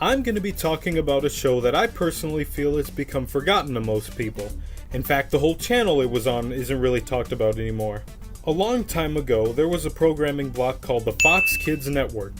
I'm going to be talking about a show that I personally feel has become forgotten to most people. In fact, the whole channel it was on isn't really talked about anymore. A long time ago, there was a programming block called the Fox Kids Network,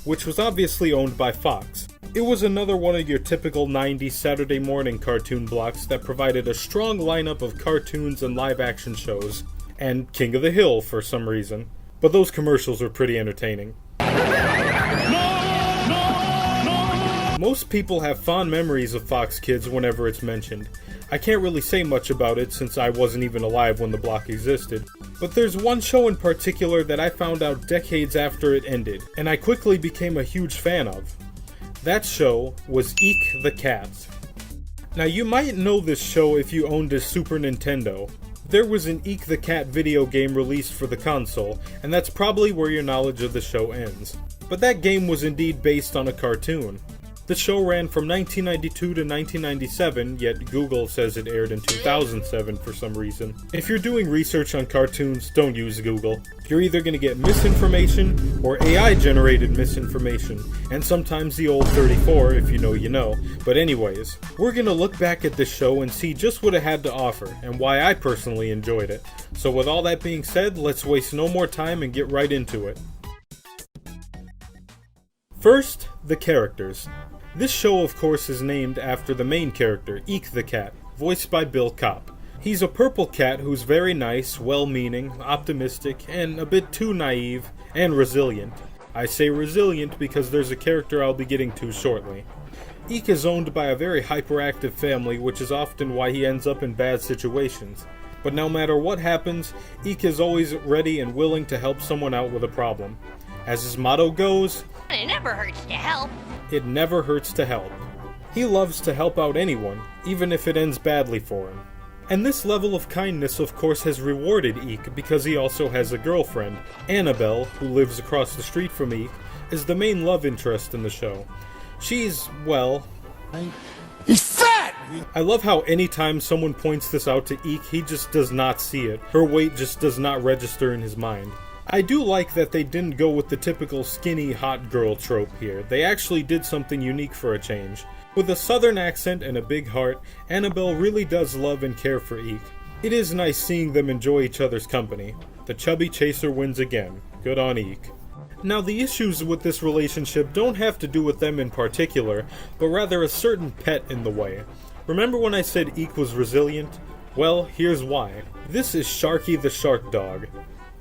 which was obviously owned by Fox. It was another one of your typical 90s Saturday morning cartoon blocks that provided a strong lineup of cartoons and live-action shows, and King of the Hill for some reason. But those commercials were pretty entertaining. Most people have fond memories of Fox Kids whenever it's mentioned. I can't really say much about it since I wasn't even alive when the block existed, but there's one show in particular that I found out decades after it ended, and I quickly became a huge fan of. That show was Eek the Cat. Now you might know this show if you owned a Super Nintendo. There was an Eek the Cat video game released for the console, and that's probably where your knowledge of the show ends. But that game was indeed based on a cartoon. The show ran from 1992 to 1997, yet Google says it aired in 2007 for some reason. If you're doing research on cartoons, don't use Google. You're either going to get misinformation or AI-generated misinformation, and sometimes the old 34 if you know you know. But anyways, we're going to look back at this show and see just what it had to offer, and why I personally enjoyed it. So with all that being said, let's waste no more time and get right into it. First, the characters. This show, of course, is named after the main character, Eek the Cat, voiced by Bill Kopp. He's a purple cat who's very nice, well-meaning, optimistic, and a bit too naive, and resilient. I say resilient because there's a character I'll be getting to shortly. Eek is owned by a very hyperactive family, which is often why he ends up in bad situations. But no matter what happens, Eek is always ready and willing to help someone out with a problem. As his motto goes, "It never hurts to help." It never hurts to help. He loves to help out anyone, even if it ends badly for him. And this level of kindness of course has rewarded Eek because he also has a girlfriend. Annabelle, who lives across the street from Eek, is the main love interest in the show. She's, well... He's fat! I love how anytime someone points this out to Eek, he just does not see it. Her weight just does not register in his mind. I do like that they didn't go with the typical skinny hot girl trope here. They actually did something unique for a change. With a southern accent and a big heart, Annabelle really does love and care for Eek. It is nice seeing them enjoy each other's company. The chubby chaser wins again. Good on Eek. Now the issues with this relationship don't have to do with them in particular, but rather a certain pet in the way. Remember when I said Eek was resilient? Well, here's why. This is Sharky the Shark Dog.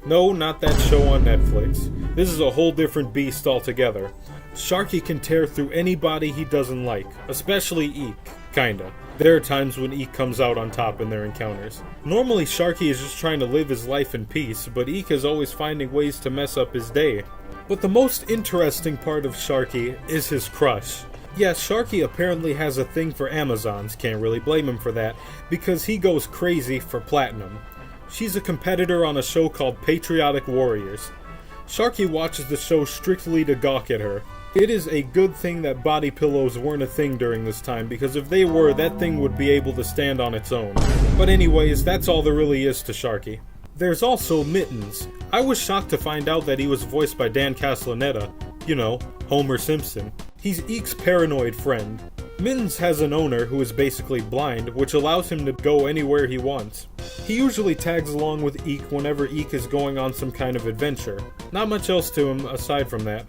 No, not that show on Netflix. This is a whole different beast altogether. Sharky can tear through anybody he doesn't like, especially Eek, kinda. There are times when Eek comes out on top in their encounters. Normally Sharky is just trying to live his life in peace, but Eek is always finding ways to mess up his day. But the most interesting part of Sharky is his crush. Yes, Sharky apparently has a thing for Amazons, can't really blame him for that, because he goes crazy for platinum. She's a competitor on a show called Patriotic Warriors. Sharky watches the show strictly to gawk at her. It is a good thing that body pillows weren't a thing during this time, because if they were, that thing would be able to stand on its own. But anyways, that's all there really is to Sharky. There's also Mittens. I was shocked to find out that he was voiced by Dan Castellaneta. You know, Homer Simpson. He's Eek's paranoid friend. Mittens has an owner who is basically blind, which allows him to go anywhere he wants. He usually tags along with Eek whenever Eek is going on some kind of adventure. Not much else to him aside from that.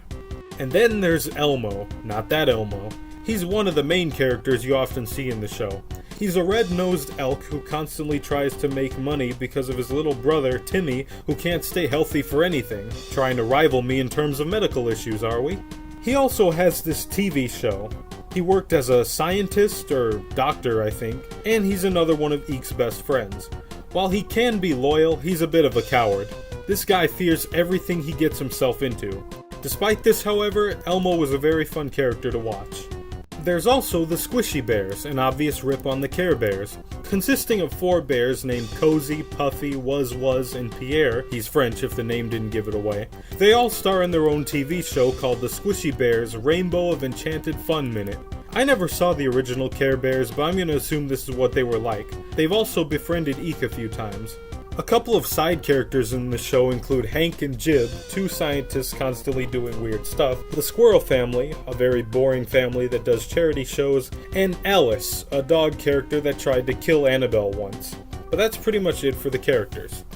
And then there's Elmo. Not that Elmo. He's one of the main characters you often see in the show. He's a red-nosed elk who constantly tries to make money because of his little brother, Timmy, who can't stay healthy for anything. Trying to rival me in terms of medical issues, are we? He also has this TV show. He worked as a scientist, or doctor I think, and he's another one of Eek's best friends. While he can be loyal, he's a bit of a coward. This guy fears everything he gets himself into. Despite this, however, Elmo was a very fun character to watch. There's also the Squishy Bears, an obvious rip on the Care Bears. Consisting of 4 bears named Cozy, Puffy, Was, and Pierre, he's French if the name didn't give it away. They all star in their own TV show called The Squishy Bears Rainbow of Enchanted Fun Minute. I never saw the original Care Bears, but I'm gonna assume this is what they were like. They've also befriended Eek a few times. A couple of side characters in the show include Hank and Jib, two scientists constantly doing weird stuff, the Squirrel family, a very boring family that does charity shows, and Alice, a dog character that tried to kill Annabelle once. But that's pretty much it for the characters.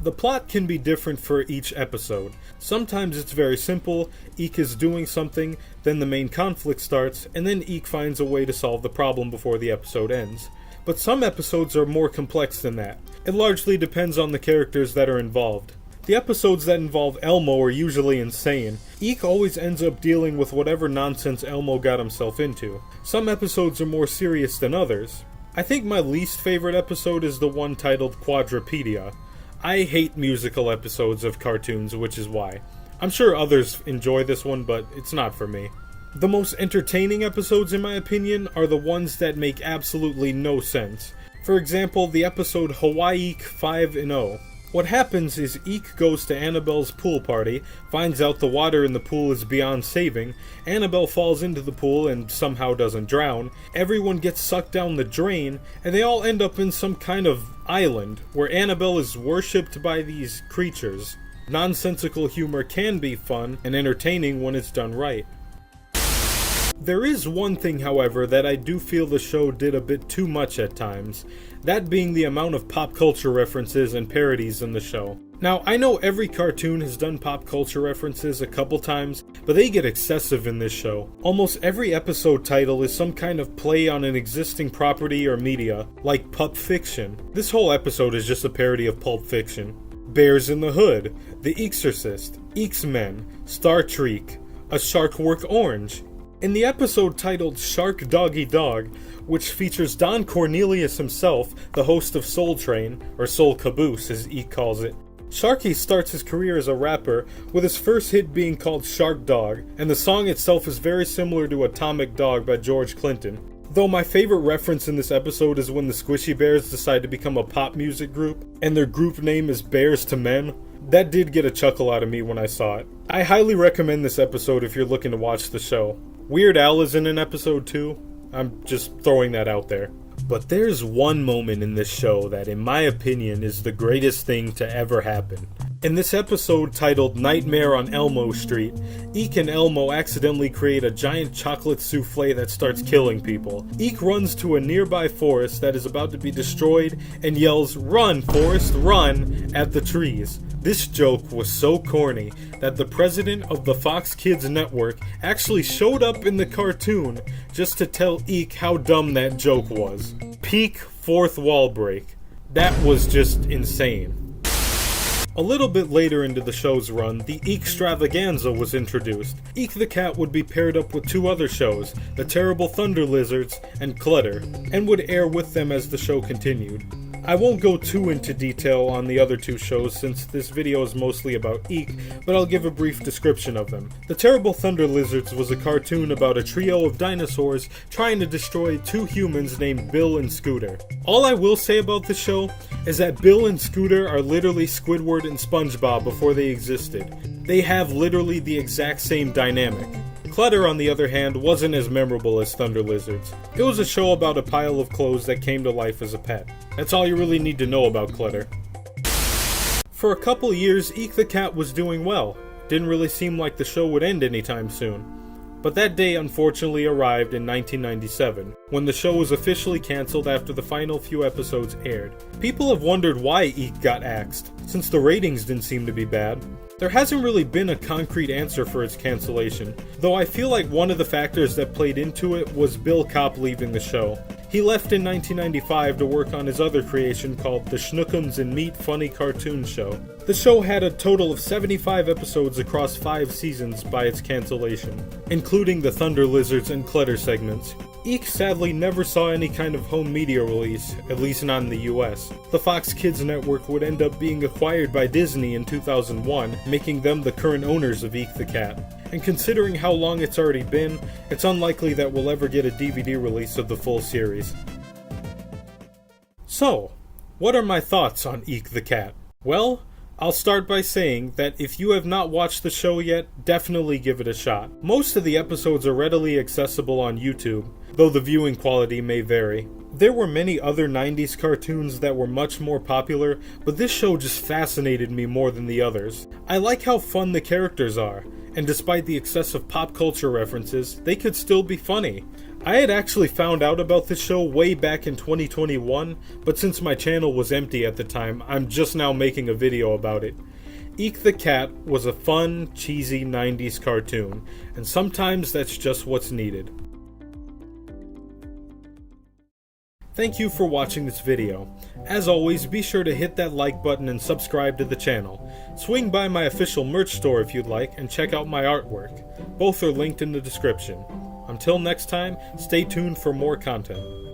The plot can be different for each episode. Sometimes it's very simple, Eek is doing something, then the main conflict starts, and then Eek finds a way to solve the problem before the episode ends. But some episodes are more complex than that. It largely depends on the characters that are involved. The episodes that involve Elmo are usually insane. Eek always ends up dealing with whatever nonsense Elmo got himself into. Some episodes are more serious than others. I think my least favorite episode is the one titled Quadrupedia. I hate musical episodes of cartoons, which is why. I'm sure others enjoy this one, but it's not for me. The most entertaining episodes, in my opinion, are the ones that make absolutely no sense. For example, the episode Hawaii-Eek 5-0. What happens is Eek goes to Annabelle's pool party, finds out the water in the pool is beyond saving, Annabelle falls into the pool and somehow doesn't drown, everyone gets sucked down the drain, and they all end up in some kind of island, where Annabelle is worshipped by these creatures. Nonsensical humor can be fun and entertaining when it's done right. There is one thing, however, that I do feel the show did a bit too much at times, that being the amount of pop culture references and parodies in the show. Now, I know every cartoon has done pop culture references a couple times, but they get excessive in this show. Almost every episode title is some kind of play on an existing property or media, like Pulp Fiction. This whole episode is just a parody of Pulp Fiction. Bears in the Hood, The Exorcist, X-Men, Star Trek, A Shark Work Orange. In the episode titled Shark Doggy Dog, which features Don Cornelius himself, the host of Soul Train, or Soul Caboose as Eek calls it, Sharky starts his career as a rapper, with his first hit being called Shark Dog, and the song itself is very similar to Atomic Dog by George Clinton. Though my favorite reference in this episode is when the Squishy Bears decide to become a pop music group, and their group name is Bears to Men. That did get a chuckle out of me when I saw it. I highly recommend this episode if you're looking to watch the show. Weird Al is in an episode too. I'm just throwing that out there. But there's one moment in this show that, in my opinion, is the greatest thing to ever happen. In this episode titled Nightmare on Elmo Street, Eek and Elmo accidentally create a giant chocolate souffle that starts killing people. Eek runs to a nearby forest that is about to be destroyed and yells, "Run, Forest, run!" at the trees. This joke was so corny that the president of the Fox Kids network actually showed up in the cartoon just to tell Eek how dumb that joke was. Peak fourth wall break. That was just insane. A little bit later into the show's run, the Eekstravaganza was introduced. Eek the Cat would be paired up with two other shows, The Terrible Thunder Lizards and Clutter, and would air with them as the show continued. I won't go too into detail on the other two shows since this video is mostly about Eek, but I'll give a brief description of them. The Terrible Thunder Lizards was a cartoon about a trio of dinosaurs trying to destroy two humans named Bill and Scooter. All I will say about the show is that Bill and Scooter are literally Squidward and SpongeBob before they existed. They have literally the exact same dynamic. Clutter, on the other hand, wasn't as memorable as Thunder Lizards. It was a show about a pile of clothes that came to life as a pet. That's all you really need to know about Clutter. For a couple years, Eek the Cat was doing well. Didn't really seem like the show would end anytime soon. But that day unfortunately arrived in 1997, when the show was officially cancelled after the final few episodes aired. People have wondered why Eek got axed, since the ratings didn't seem to be bad. There hasn't really been a concrete answer for its cancellation, though I feel like one of the factors that played into it was Bill Kopp leaving the show. He left in 1995 to work on his other creation called The Schnookums and Meat Funny Cartoon Show. The show had a total of 75 episodes across 5 seasons by its cancellation, including the Thunder Lizards and Clutter segments. Eek sadly never saw any kind of home media release, at least not in the US. The Fox Kids network would end up being acquired by Disney in 2001, making them the current owners of Eek the Cat. And considering how long it's already been, it's unlikely that we'll ever get a DVD release of the full series. So, what are my thoughts on Eek the Cat? Well, I'll start by saying that if you have not watched the show yet, definitely give it a shot. Most of the episodes are readily accessible on YouTube, though the viewing quality may vary. There were many other 90s cartoons that were much more popular, but this show just fascinated me more than the others. I like how fun the characters are, and despite the excessive pop culture references, they could still be funny. I had actually found out about this show way back in 2021, but since my channel was empty at the time, I'm just now making a video about it. Eek the Cat was a fun, cheesy 90s cartoon, and sometimes that's just what's needed. Thank you for watching this video. As always, be sure to hit that like button and subscribe to the channel. Swing by my official merch store if you'd like, and check out my artwork. Both are linked in the description. Until next time, stay tuned for more content.